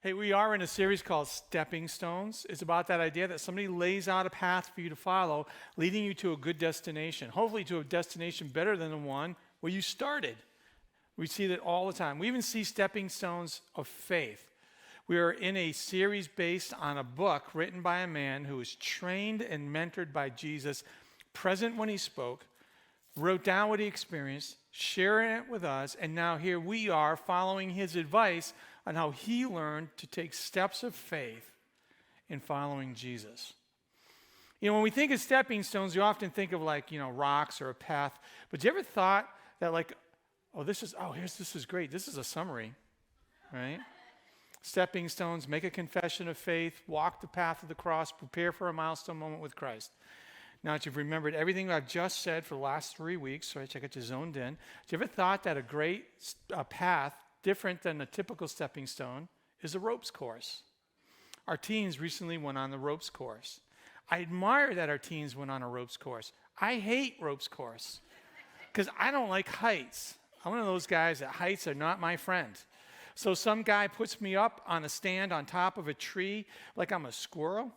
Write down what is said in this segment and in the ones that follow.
Hey, we are in a series called Stepping Stones. It's about that idea that somebody lays out a path for you to follow, leading you to a good destination, hopefully to a destination better than the one where you started. We see that all the time. We even see stepping stones of faith. We are in a series based on a book written by a man who was trained and mentored by Jesus, present when he spoke, wrote down what he experienced, sharing it with us, and now here we are following his advice on how he learned to take steps of faith in following Jesus. You know, when we think of stepping stones, we often think of rocks or a path. But you ever thought that this is great. This is a summary, right? Stepping stones, make a confession of faith, walk the path of the cross, prepare for a milestone moment with Christ. Now that you've remembered everything I've just said for the last 3 weeks, so I get you zoned in. Have you ever thought that a great path, different than a typical stepping stone, is a ropes course? Our teens recently went on the ropes course. I admire that our teens went on a ropes course. I hate ropes course because I don't like heights. I'm one of those guys that heights are not my friend. So some guy puts me up on a stand on top of a tree like I'm a squirrel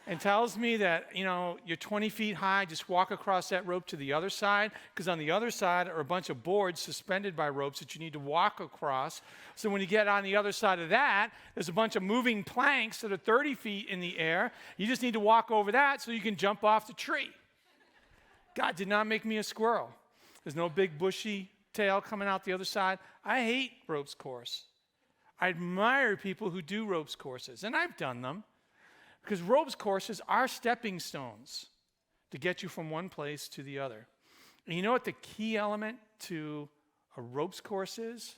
and tells me that, you're 20 feet high, just walk across that rope to the other side, because on the other side are a bunch of boards suspended by ropes that you need to walk across. So when you get on the other side of that, there's a bunch of moving planks that are 30 feet in the air. You just need to walk over that so you can jump off the tree. God did not make me a squirrel. There's no big bushy tail coming out the other side. I hate ropes course. I admire people who do ropes courses, and I've done them. Because ropes courses are stepping stones to get you from one place to the other. And you know what the key element to a ropes course is?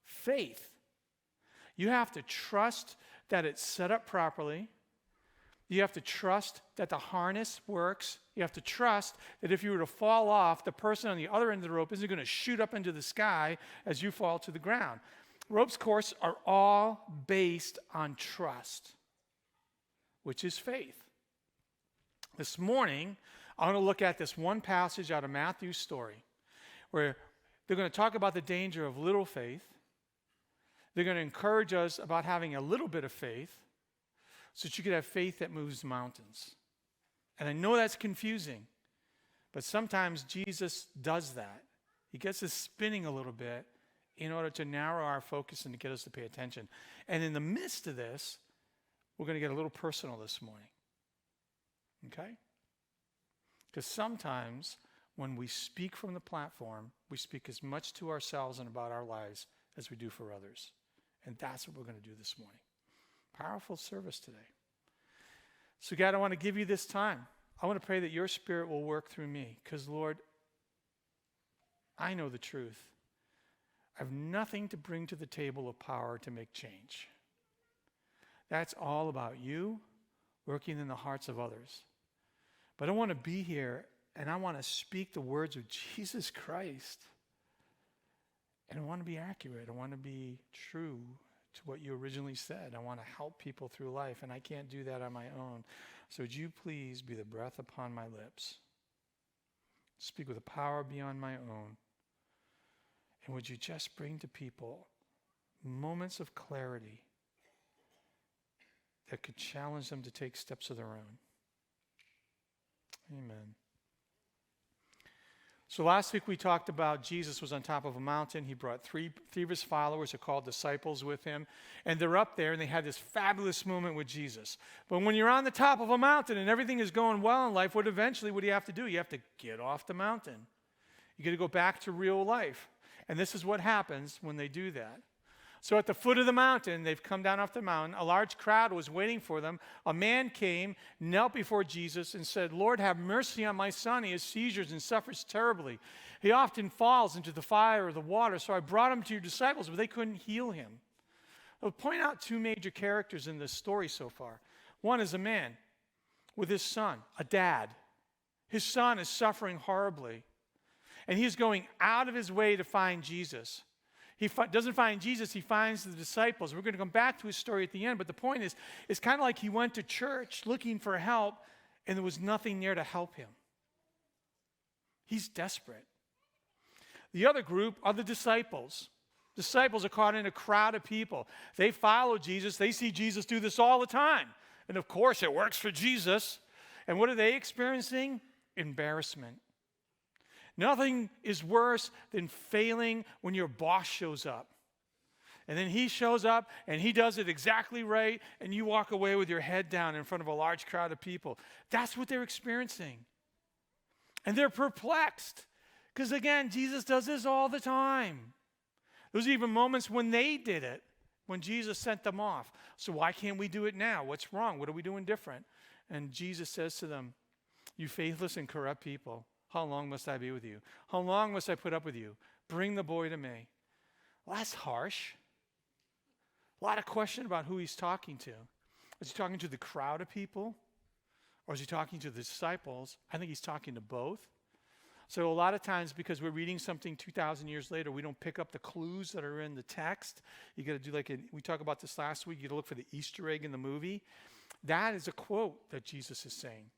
Faith. You have to trust that it's set up properly. You have to trust that the harness works. You have to trust that if you were to fall off, the person on the other end of the rope isn't going to shoot up into the sky as you fall to the ground. Ropes courses are all based on trust, which is faith. This morning, I want to look at this one passage out of Matthew's story where they're going to talk about the danger of little faith. They're going to encourage us about having a little bit of faith so that you could have faith that moves mountains. And I know that's confusing, but sometimes Jesus does that. He gets us spinning a little bit in order to narrow our focus and to get us to pay attention. And in the midst of this, we're going to get a little personal this morning, okay? Because sometimes when we speak from the platform, we speak as much to ourselves and about our lives as we do for others. And that's what we're going to do this morning. Powerful service today. So God, I want to give you this time. I want to pray that your Spirit will work through me because, Lord, I know the truth. I have nothing to bring to the table of power to make change. That's all about you working in the hearts of others. But I want to be here and I want to speak the words of Jesus Christ. And I want to be accurate. I want to be true to what you originally said. I want to help people through life, and I can't do that on my own. So would you please be the breath upon my lips? Speak with a power beyond my own. And would you just bring to people moments of clarity that could challenge them to take steps of their own. Amen. So last week we talked about Jesus was on top of a mountain. He brought three of his followers, who are called disciples, with him. And they're up there and they had this fabulous moment with Jesus. But when you're on the top of a mountain and everything is going well in life, what do you have to do? You have to get off the mountain. You got to go back to real life. And this is what happens when they do that. So at the foot of the mountain, they've come down off the mountain. A large crowd was waiting for them. A man came, knelt before Jesus, and said, "Lord, have mercy on my son. He has seizures and suffers terribly. He often falls into the fire or the water. So I brought him to your disciples, but they couldn't heal him." I'll point out two major characters in this story so far. One is a man with his son, a dad. His son is suffering horribly, and he's going out of his way to find Jesus. He doesn't find Jesus, he finds the disciples. We're going to come back to his story at the end, but the point is, it's kind of like he went to church looking for help, and there was nothing there to help him. He's desperate. The other group are the disciples. Disciples are caught in a crowd of people. They follow Jesus. They see Jesus do this all the time. And of course, it works for Jesus. And what are they experiencing? Embarrassment. Nothing is worse than failing when your boss shows up. And then he shows up and he does it exactly right, and you walk away with your head down in front of a large crowd of people. That's what they're experiencing. And they're perplexed. Because again, Jesus does this all the time. There's even moments when they did it, when Jesus sent them off. So why can't we do it now? What's wrong? What are we doing different? And Jesus says to them, you faithless and corrupt people, how long must I be with you? How long must I put up with you? Bring the boy to me. Well, that's harsh. A lot of question about who he's talking to. Is he talking to the crowd of people? Or is he talking to the disciples? I think he's talking to both. So a lot of times, because we're reading something 2,000 years later, we don't pick up the clues that are in the text. You got to do we talked about this last week, you got to look for the Easter egg in the movie. That is a quote that Jesus is saying.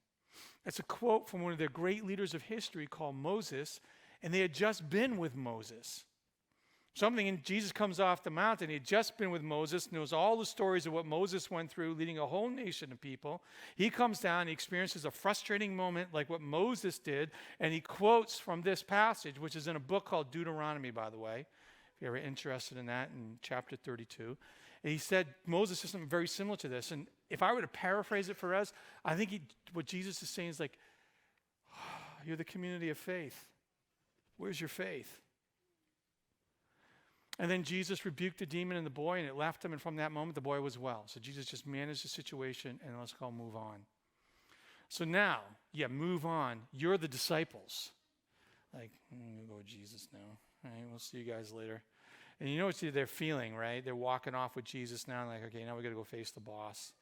That's a quote from one of the great leaders of history called Moses, and they had just been with Moses. Jesus comes off the mountain. He had just been with Moses, knows all the stories of what Moses went through, leading a whole nation of people. He comes down, he experiences a frustrating moment like what Moses did, and he quotes from this passage, which is in a book called Deuteronomy, by the way, if you're ever interested in that, in chapter 32. And he said, Moses said something very similar to this. And if I were to paraphrase it for us, I think what Jesus is saying is like, you're the community of faith. Where's your faith? And then Jesus rebuked the demon in the boy, and it left him, and from that moment, the boy was well. So Jesus just managed the situation, and let's go move on. So now, move on. You're the disciples. Like, I'm going to go with Jesus now. All right, we'll see you guys later. And you know what they're feeling, right? They're walking off with Jesus now, and like, okay, now we got to go face the boss.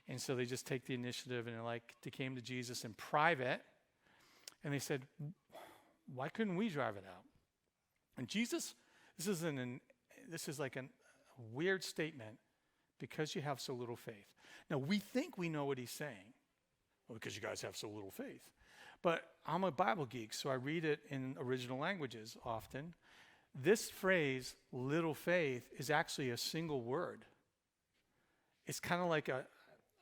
And so they just take the initiative, and they came to Jesus in private, and they said, why couldn't we drive it out? And Jesus, this is like a weird statement, because you have so little faith. Now, we think we know what he's saying. Well, because you guys have so little faith. But I'm a Bible geek, so I read it in original languages often. This phrase, little faith, is actually a single word. It's kind of like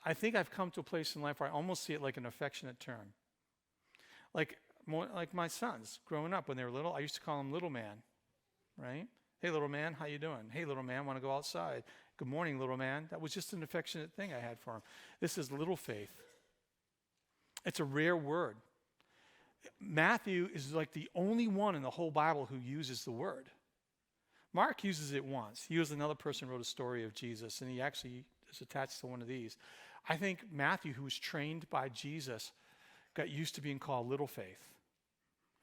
I think I've come to a place in life where I almost see it like an affectionate term. Like my sons, growing up when they were little, I used to call them little man, right? Hey, little man, how you doing? Hey, little man, want to go outside? Good morning, little man. That was just an affectionate thing I had for him. This is little faith. It's a rare word. Matthew is like the only one in the whole Bible who uses the word. Mark uses it once. He was another person who wrote a story of Jesus, and he actually is attached to one of these. I think Matthew, who was trained by Jesus, got used to being called little faith.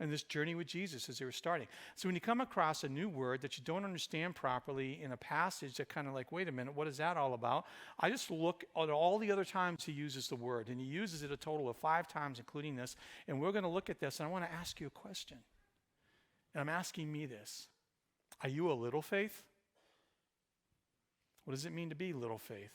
And this journey with Jesus as they were starting. So when you come across a new word that you don't understand properly in a passage that kind of like, wait a minute, what is that all about? I just look at all the other times he uses the word. And he uses it a total of 5 times, including this. And we're going to look at this. And I want to ask you a question. And I'm asking me this. Are you a little faith? What does it mean to be little faith?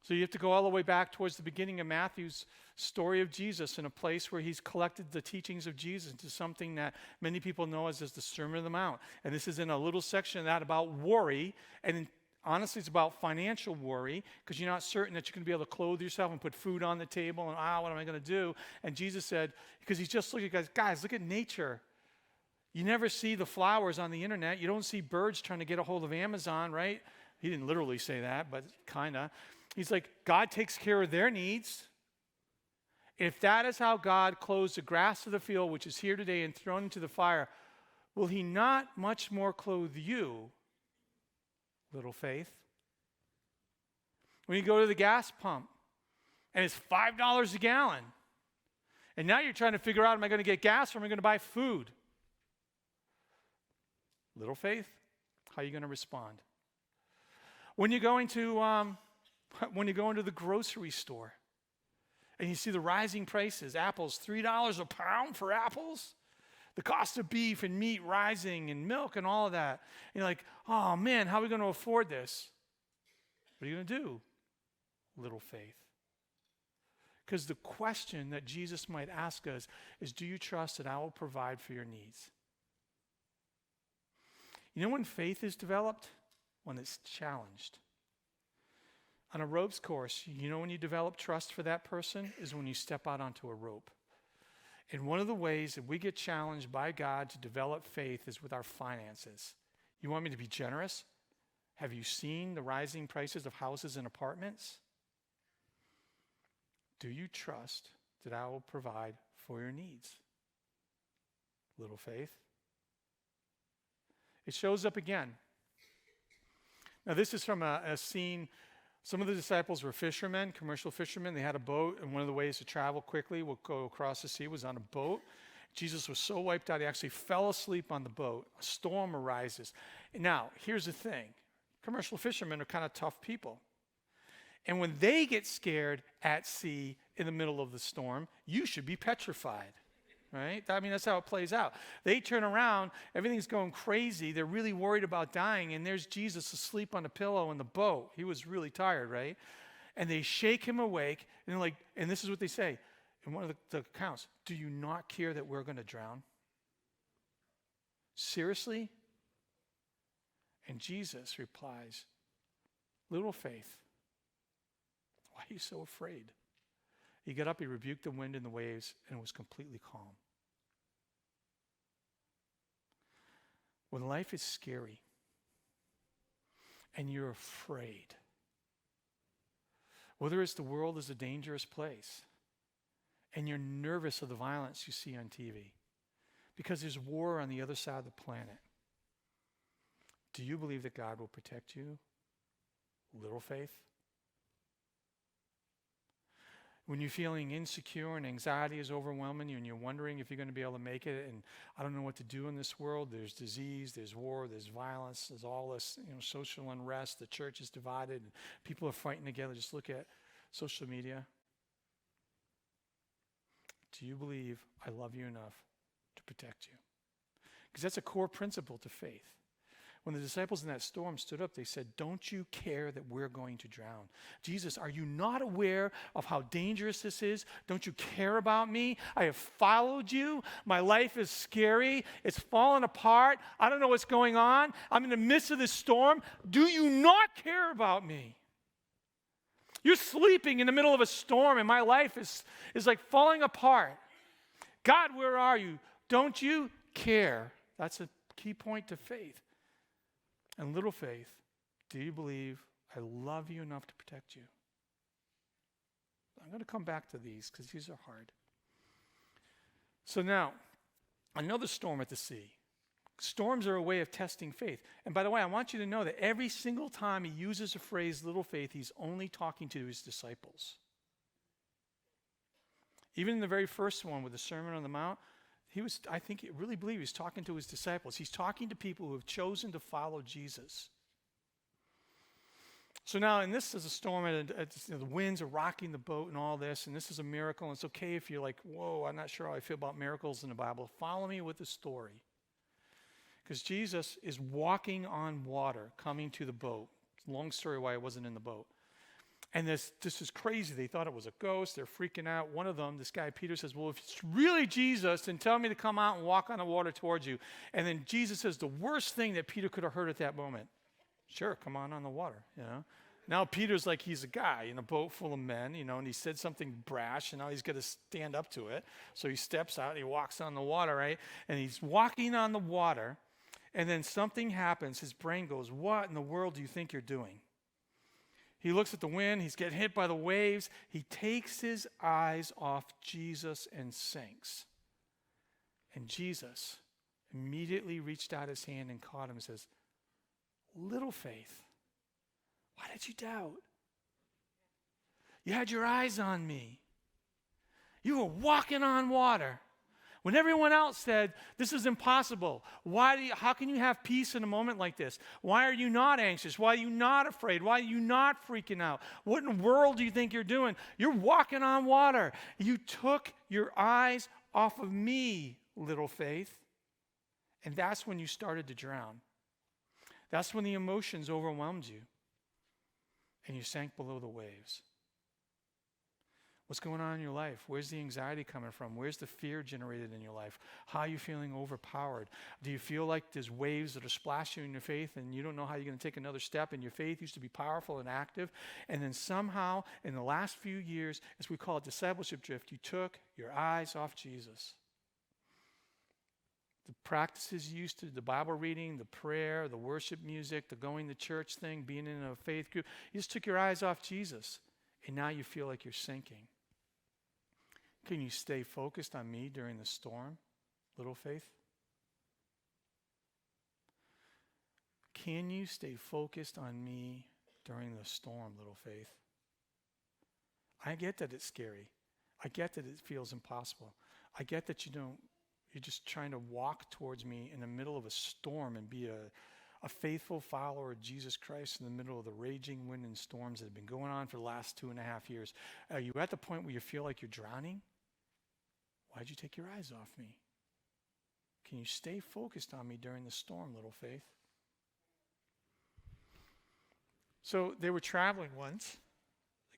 So you have to go all the way back towards the beginning of Matthew's story of Jesus, in a place where he's collected the teachings of Jesus into something that many people know as the Sermon on the Mount. And this is in a little section of that about worry. And honestly, it's about financial worry, because you're not certain that you're going to be able to clothe yourself and put food on the table. And, what am I going to do? And Jesus said, because he's just looking at guys, look at nature. You never see the flowers on the internet. You don't see birds trying to get a hold of Amazon, right? He didn't literally say that, but kind of. He's like, God takes care of their needs. If that is how God clothes the grass of the field, which is here today and thrown into the fire, will he not much more clothe you, little faith? When you go to the gas pump and it's $5 a gallon, and now you're trying to figure out, am I going to get gas or am I going to buy food? Little faith, how are you going to respond? When you're going to the grocery store and you see the rising prices, apples, $3 a pound for apples, the cost of beef and meat rising and milk and all of that. And you're like, oh man, how are we going to afford this? What are you going to do? Little faith. Because the question that Jesus might ask us is, do you trust that I will provide for your needs? You know when faith is developed? When it's challenged. On a ropes course, you know when you develop trust for that person is when you step out onto a rope. And one of the ways that we get challenged by God to develop faith is with our finances. You want me to be generous? Have you seen the rising prices of houses and apartments? Do you trust that I will provide for your needs? Little faith. It shows up again. Now, this is from a scene. Some of the disciples were fishermen, commercial fishermen. They had a boat, and one of the ways to travel quickly, would go across the sea, was on a boat. Jesus was so wiped out, he actually fell asleep on the boat. A storm arises. Now, here's the thing. Commercial fishermen are kind of tough people. And when they get scared at sea in the middle of the storm, you should be petrified. Right? I mean, that's how it plays out. They turn around, everything's going crazy. They're really worried about dying, and there's Jesus asleep on a pillow in the boat. He was really tired, right? And they shake him awake, and they're like, and this is what they say in one of the accounts: do you not care that we're going to drown? Seriously? And Jesus replies, little faith, why are you so afraid? He got up, he rebuked the wind and the waves, and it was completely calm. When life is scary and you're afraid, whether it's the world is a dangerous place and you're nervous of the violence you see on TV because there's war on the other side of the planet, do you believe that God will protect you? Little faith. When you're feeling insecure and anxiety is overwhelming you and you're wondering if you're going to be able to make it, and I don't know what to do in this world, there's disease, there's war, there's violence, there's all this, social unrest, the church is divided, and people are fighting together. Just look at social media. Do you believe I love you enough to protect you? Because that's a core principle to faith. When the disciples in that storm stood up, they said, don't you care that we're going to drown? Jesus, are you not aware of how dangerous this is? Don't you care about me? I have followed you. My life is scary. It's falling apart. I don't know what's going on. I'm in the midst of this storm. Do you not care about me? You're sleeping in the middle of a storm, and my life is like falling apart. God, where are you? Don't you care? That's a key point to faith. And little faith, do you believe I love you enough to protect you? I'm going to come back to these because these are hard. So now, another storm at the sea. Storms are a way of testing faith. And by the way, I want you to know that every single time he uses the phrase little faith, he's only talking to his disciples. Even in the very first one with the Sermon on the Mount, I really believe he's talking to his disciples. He's talking to people who have chosen to follow Jesus. So now, and this is a storm, and the winds are rocking the boat and all this, and this is a miracle. And it's okay if you're like, whoa, I'm not sure how I feel about miracles in the Bible. Follow me with the story. Because Jesus is walking on water coming to the boat. Long story why he wasn't in the boat. And this is crazy. They thought it was a ghost. They're freaking out. One of them, this guy Peter, says, well, if it's really Jesus, then tell me to come out and walk on the water towards you. And then Jesus says the worst thing that Peter could have heard at that moment. Sure, come on the water, Now Peter's like he's a guy in a boat full of men, and he said something brash, and now he's got to stand up to it. So he steps out and he walks on the water, right? And he's walking on the water, and then something happens. His brain goes, what in the world do you think you're doing? He looks at the wind. He's getting hit by the waves. He takes his eyes off Jesus and sinks. And Jesus immediately reached out his hand and caught him and says, little faith, why did you doubt? You had your eyes on me. You were walking on water. When everyone else said, this is impossible, how can you have peace in a moment like this? Why are you not anxious? Why are you not afraid? Why are you not freaking out? What in the world do you think you're doing? You're walking on water. You took your eyes off of me, little faith. And that's when you started to drown. That's when the emotions overwhelmed you and you sank below the waves. What's going on in your life? Where's the anxiety coming from? Where's the fear generated in your life? How are you feeling overpowered? Do you feel like there's waves that are splashing in your faith and you don't know how you're going to take another step, and your faith used to be powerful and active, and then somehow in the last few years, as we call it discipleship drift, you took your eyes off Jesus? The practices you used to, the Bible reading, the prayer, the worship music, the going to church thing, being in a faith group, you just took your eyes off Jesus, and now you feel like you're sinking. Can you stay focused on me during the storm, little faith? Can you stay focused on me during the storm, little faith? I get that it's scary. I get that it feels impossible. I get that you're just trying to walk towards me in the middle of a storm and be a faithful follower of Jesus Christ in the middle of the raging wind and storms that have been going on for the last 2.5 years. Are you at the point where you feel like you're drowning? Why'd you take your eyes off me? Can you stay focused on me during the storm, little faith? So they were traveling once.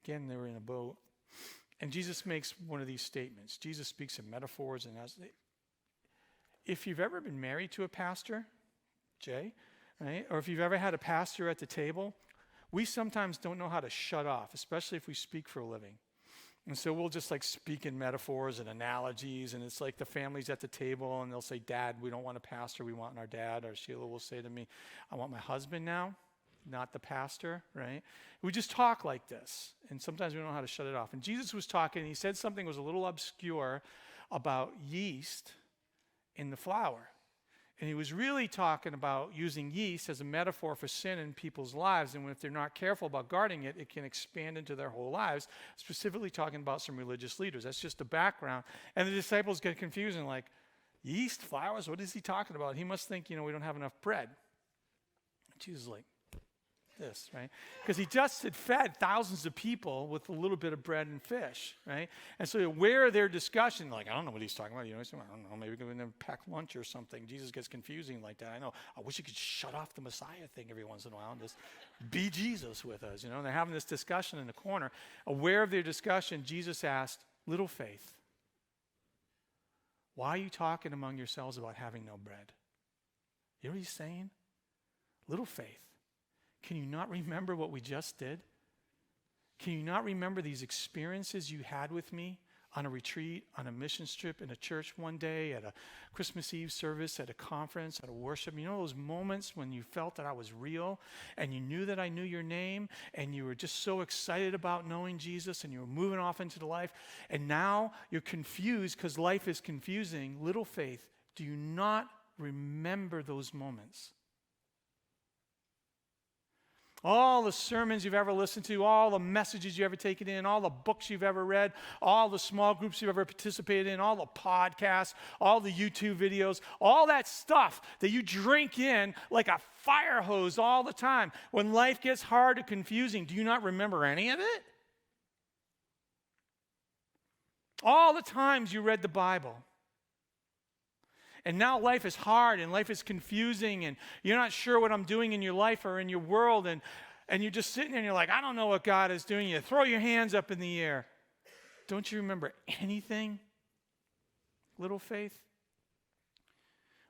Again, they were in a boat. And Jesus makes one of these statements. Jesus speaks in metaphors. And if you've ever been married to a pastor, Jay, right? Or if you've ever had a pastor at the table, we sometimes don't know how to shut off, especially if we speak for a living. And so we'll just like speak in metaphors and analogies, and it's like the family's at the table and they'll say, Dad, we don't want a pastor, we want our dad. Or Sheila will say to me, I want my husband now, not the pastor, right? We just talk like this, and sometimes we don't know how to shut it off. And Jesus was talking, and he said something that was a little obscure about yeast in the flour. And he was really talking about using yeast as a metaphor for sin in people's lives. And if they're not careful about guarding it, it can expand into their whole lives, specifically talking about some religious leaders. That's just the background. And the disciples get confused and like, yeast, flours, what is he talking about? He must think, we don't have enough bread. And Jesus is like, this, right? Because he just had fed thousands of people with a little bit of bread and fish, right? And so where their discussion, like, I don't know what he's talking about. I don't know, maybe we're going to pack lunch or something. Jesus gets confusing like that. I know. I wish he could shut off the Messiah thing every once in a while and just be Jesus with us, And they're having this discussion in the corner. Aware of their discussion, Jesus asked, little faith, why are you talking among yourselves about having no bread? You know what he's saying? Little faith. Can you not remember what we just did? Can you not remember these experiences you had with me on a retreat, on a mission trip, in a church one day, at a Christmas Eve service, at a conference, at a worship? You know those moments when you felt that I was real and you knew that I knew your name and you were just so excited about knowing Jesus and you were moving off into the life, and now you're confused because life is confusing. Little faith, do you not remember those moments? All the sermons you've ever listened to, all the messages you've ever taken in, all the books you've ever read, all the small groups you've ever participated in, all the podcasts, all the YouTube videos, all that stuff that you drink in like a fire hose all the time. When life gets hard or confusing, do you not remember any of it? All the times you read the Bible. And now life is hard and life is confusing and you're not sure what I'm doing in your life or in your world, and you're just sitting there and you're like, I don't know what God is doing. You throw your hands up in the air. Don't you remember anything, little faith?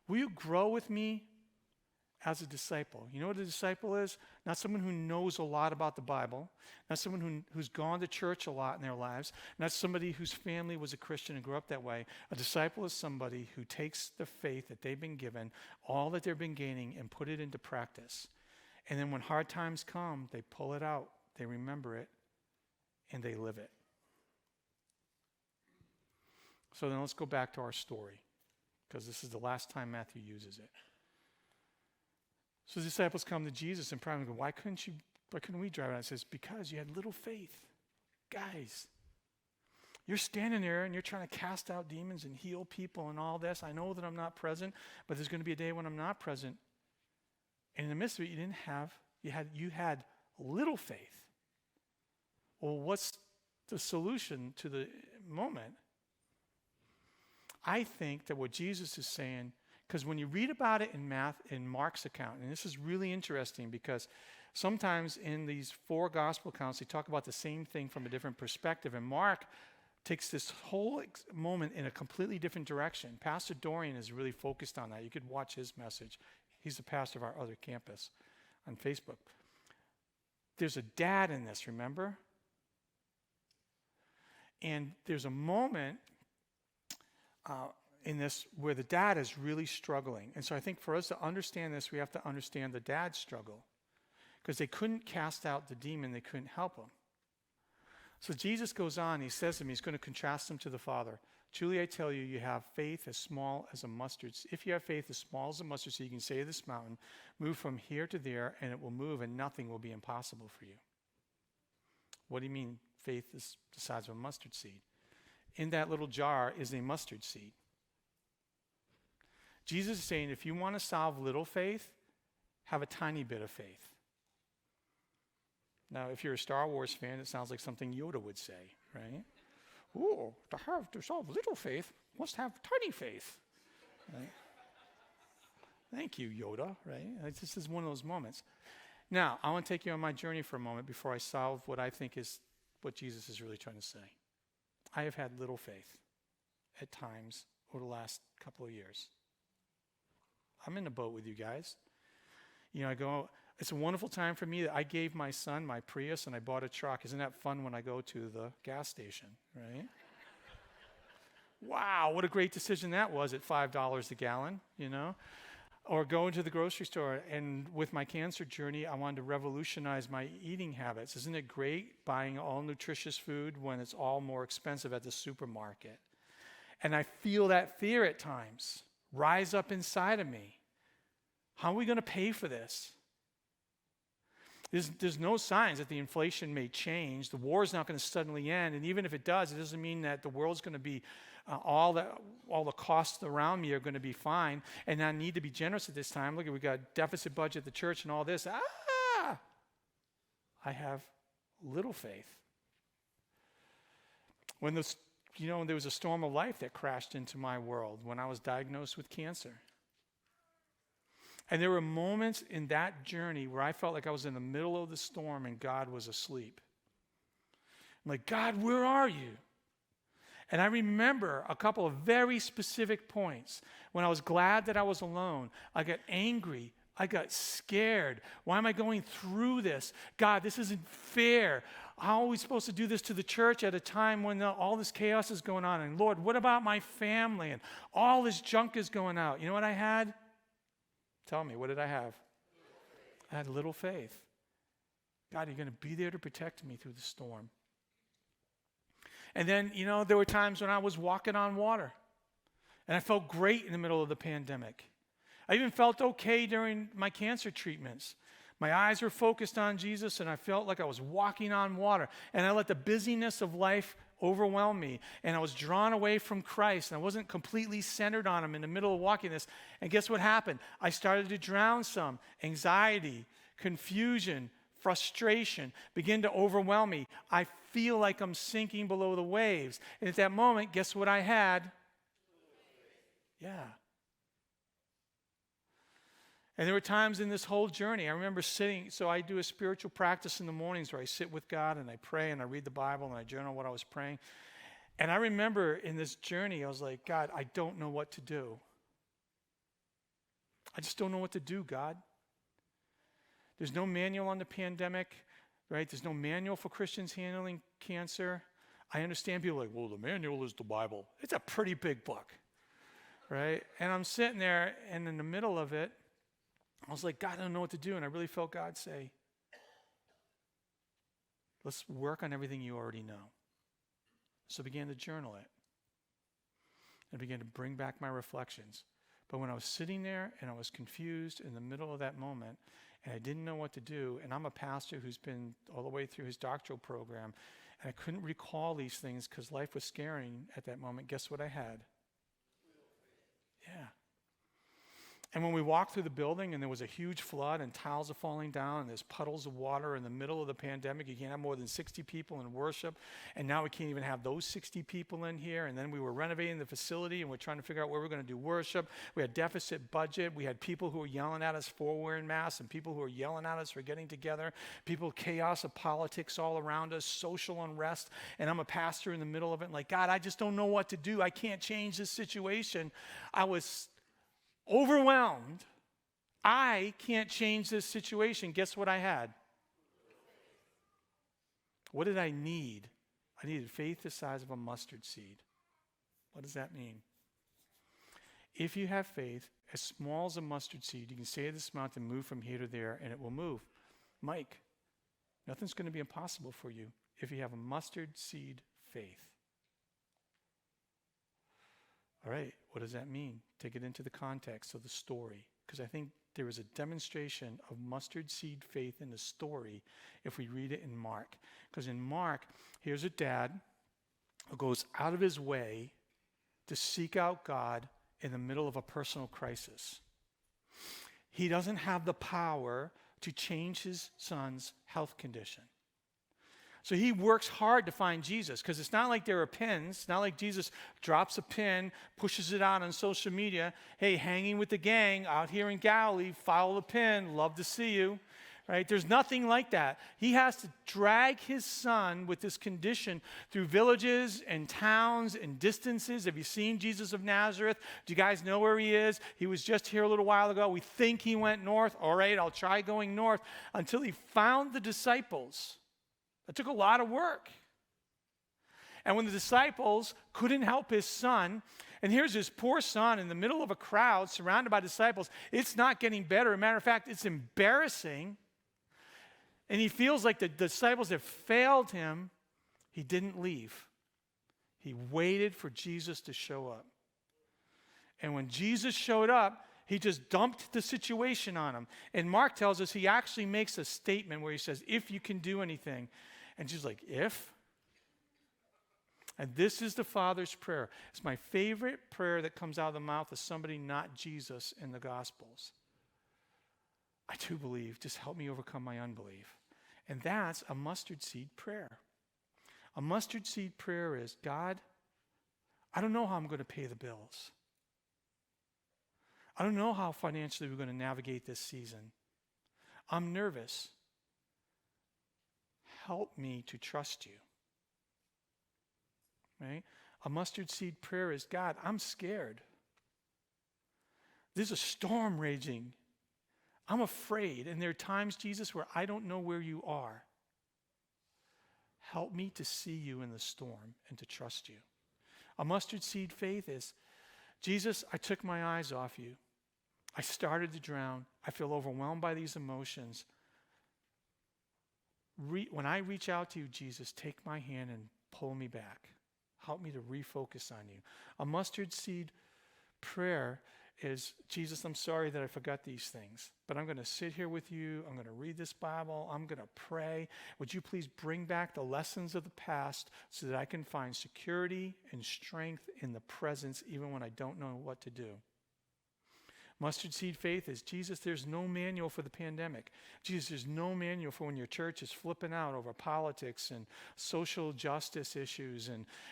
Will you grow with me as a disciple? You know what a disciple is? Not someone who knows a lot about the Bible, not someone who's gone to church a lot in their lives, not somebody whose family was a Christian and grew up that way. A disciple is somebody who takes the faith that they've been given, all that they've been gaining, and put it into practice. And then when hard times come, they pull it out, they remember it, and they live it. So then let's go back to our story, because this is the last time Matthew uses it. So the disciples come to Jesus and probably go, why couldn't we drive it out? It says, because you had little faith. Guys, you're standing there and you're trying to cast out demons and heal people and all this. I know that I'm not present, but there's going to be a day when I'm not present. And in the midst of it, you had little faith. Well, what's the solution to the moment? I think that what Jesus is saying, because when you read about it in Mark's account, and this is really interesting because sometimes in these 4 gospel accounts, they talk about the same thing from a different perspective. And Mark takes this whole moment in a completely different direction. Pastor Dorian is really focused on that. You could watch his message. He's the pastor of our other campus on Facebook. There's a dad in this, remember? And there's a moment in this where the dad is really struggling. And so I think for us to understand this, we have to understand the dad's struggle. Because they couldn't cast out the demon, they couldn't help him. So Jesus goes on, he says to him, he's going to contrast him to the Father. Truly I tell you, you have faith as small as a mustard seed. If you have faith as small as a mustard seed, you can say to this mountain, move from here to there, and it will move, and nothing will be impossible for you. What do you mean faith is the size of a mustard seed? In that little jar is a mustard seed. Jesus is saying, if you want to solve little faith, have a tiny bit of faith. Now, if you're a Star Wars fan, it sounds like something Yoda would say, right? Oh, to solve little faith, must have tiny faith. Right? Thank you, Yoda, right? This is one of those moments. Now, I want to take you on my journey for a moment before I solve what I think is what Jesus is really trying to say. I have had little faith at times over the last couple of years. I'm in the boat with you guys. You know, it's a wonderful time for me that I gave my son my Prius and I bought a truck. Isn't that fun when I go to the gas station, right? Wow, what a great decision that was at $5 a gallon, you know? Or going to the grocery store, and with my cancer journey, I wanted to revolutionize my eating habits. Isn't it great buying all nutritious food when it's all more expensive at the supermarket? And I feel that fear at times rise up inside of me. How are we going to pay for this? There's no signs that the inflation may change. The war is not going to suddenly end. And even if it does, it doesn't mean that the world's going to be, all the costs around me are going to be fine. And I need to be generous at this time. Look, we've got deficit budget at the church and all this. I have little faith. When there was a storm of life that crashed into my world when I was diagnosed with cancer. And there were moments in that journey where I felt like I was in the middle of the storm and God was asleep. I'm like, God, where are you? And I remember a couple of very specific points when I was glad that I was alone. I got angry. I got scared. Why am I going through this? God, this isn't fair. How are we supposed to do this to the church at a time when all this chaos is going on? And Lord, what about my family? And all this junk is going out. You know what I had? Tell me, what did I have? I had little faith. God, you're going to be there to protect me through the storm. And then, there were times when I was walking on water. And I felt great in the middle of the pandemic. I even felt okay during my cancer treatments. My eyes were focused on Jesus, and I felt like I was walking on water. And I let the busyness of life overwhelm me, and I was drawn away from Christ, and I wasn't completely centered on him in the middle of walking this. And guess what happened? I started to drown some. Anxiety, confusion, frustration began to overwhelm me. I feel like I'm sinking below the waves. And at that moment, guess what I had? Yeah. And there were times in this whole journey, I remember sitting, so I do a spiritual practice in the mornings where I sit with God and I pray and I read the Bible and I journal what I was praying. And I remember in this journey, I was like, God, I don't know what to do. I just don't know what to do, God. There's no manual on the pandemic, right? There's no manual for Christians handling cancer. I understand people are like, well, the manual is the Bible. It's a pretty big book, right? And I'm sitting there, and in the middle of it, I was like, God, I don't know what to do. And I really felt God say, let's work on everything you already know. So I began to journal it. I began to bring back my reflections. But when I was sitting there and I was confused in the middle of that moment and I didn't know what to do, and I'm a pastor who's been all the way through his doctoral program, and I couldn't recall these things because life was scaring at that moment, guess what I had? Yeah. And when we walked through the building and there was a huge flood and tiles are falling down and there's puddles of water in the middle of the pandemic, you can't have more than 60 people in worship. And now we can't even have those 60 people in here. And then we were renovating the facility and we're trying to figure out where we're going to do worship. We had deficit budget. We had people who were yelling at us for wearing masks and people who were yelling at us for getting together. Chaos of politics all around us, social unrest. And I'm a pastor in the middle of it. Like, God, I just don't know what to do. I can't change this situation. I was overwhelmed. I can't change this situation. Guess what I had? What did I need? I needed faith the size of a mustard seed. What does that mean? If you have faith as small as a mustard seed, you can say to this mountain, move from here to there, and it will move. Mike, nothing's going to be impossible for you if you have a mustard seed faith. All right, what does that mean? Take it into the context of the story, because I think there is a demonstration of mustard seed faith in the story if we read it in Mark. Because in Mark, here's a dad who goes out of his way to seek out God in the middle of a personal crisis. He doesn't have the power to change his son's health condition. So he works hard to find Jesus, because it's not like there are pins. It's not like Jesus drops a pin, pushes it out on social media. Hey, hanging with the gang out here in Galilee, follow the pin, love to see you. Right? There's nothing like that. He has to drag his son with this condition through villages and towns and distances. Have you seen Jesus of Nazareth? Do you guys know where he is? He was just here a little while ago. We think he went north. All right, I'll try going north, until he found the disciples. It took a lot of work. And when the disciples couldn't help his son, and here's his poor son in the middle of a crowd surrounded by disciples, it's not getting better. As a matter of fact, it's embarrassing. And he feels like the disciples have failed him. He didn't leave. He waited for Jesus to show up. And when Jesus showed up, he just dumped the situation on him. And Mark tells us he actually makes a statement where he says, if you can do anything. And she's like, if? And this is the Father's prayer. It's my favorite prayer that comes out of the mouth of somebody not Jesus in the Gospels. I do believe. Just help me overcome my unbelief. And that's a mustard seed prayer. A mustard seed prayer is, God, I don't know how I'm going to pay the bills. I don't know how financially we're going to navigate this season. I'm nervous. Help me to trust you. Right? A mustard seed prayer is, God, I'm scared. There's a storm raging. I'm afraid. And there are times, Jesus, where I don't know where you are. Help me to see you in the storm and to trust you. A mustard seed faith is, Jesus, I took my eyes off you. I started to drown. I feel overwhelmed by these emotions. When I reach out to you, Jesus, take my hand and pull me back. Help me to refocus on you. A mustard seed prayer is, Jesus, I'm sorry that I forgot these things, but I'm going to sit here with you. I'm going to read this Bible. I'm going to pray. Would you please bring back the lessons of the past so that I can find security and strength in the presence even when I don't know what to do? Mustard seed faith is, Jesus, there's no manual for the pandemic. Jesus, there's no manual for when your church is flipping out over politics and social justice issues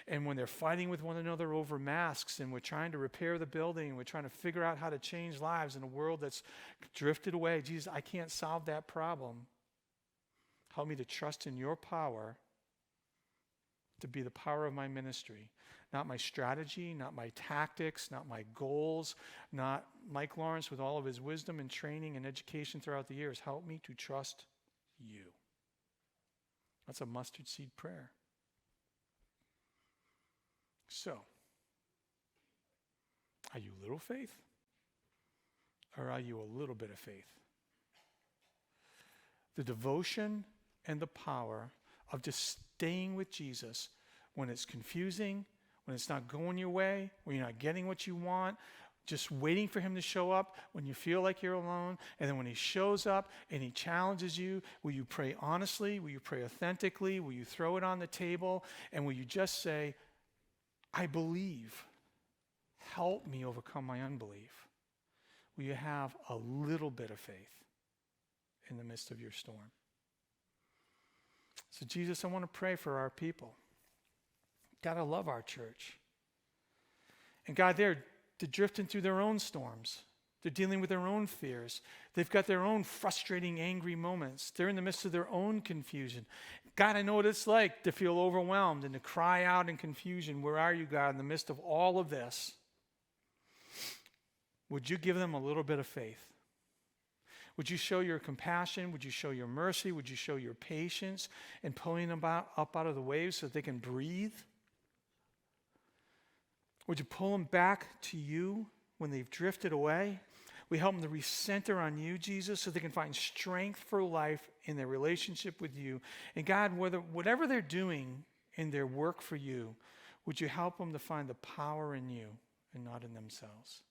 and when they're fighting with one another over masks and we're trying to repair the building and we're trying to figure out how to change lives in a world that's drifted away. Jesus, I can't solve that problem. Help me to trust in your power to be the power of my ministry. Not my strategy, not my tactics, not my goals, not Mike Lawrence with all of his wisdom and training and education throughout the years. Help me to trust you. That's a mustard seed prayer. So, are you little faith? Or are you a little bit of faith? The devotion and the power of just staying with Jesus when it's confusing, when it's not going your way, when you're not getting what you want, just waiting for him to show up when you feel like you're alone. And then when he shows up and he challenges you, will you pray honestly? Will you pray authentically? Will you throw it on the table? And will you just say, I believe. Help me overcome my unbelief. will you have a little bit of faith in the midst of your storm? So Jesus, I want to pray for our people. God, I love our church. And God, they're drifting through their own storms. They're dealing with their own fears. They've got their own frustrating, angry moments. They're in the midst of their own confusion. God, I know what it's like to feel overwhelmed and to cry out in confusion. Where are you, God, in the midst of all of this? Would you give them a little bit of faith? Would you show your compassion? Would you show your mercy? Would you show your patience in pulling them up out of the waves so that they can breathe? Would you pull them back to you when they've drifted away? We help them to recenter on you, Jesus, so they can find strength for life in their relationship with you. And God, whatever they're doing in their work for you, would you help them to find the power in you and not in themselves?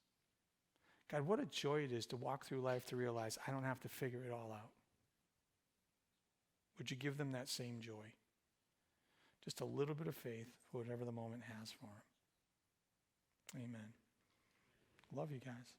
God, what a joy it is to walk through life to realize I don't have to figure it all out. Would you give them that same joy? Just a little bit of faith for whatever the moment has for them. Amen. Love you guys.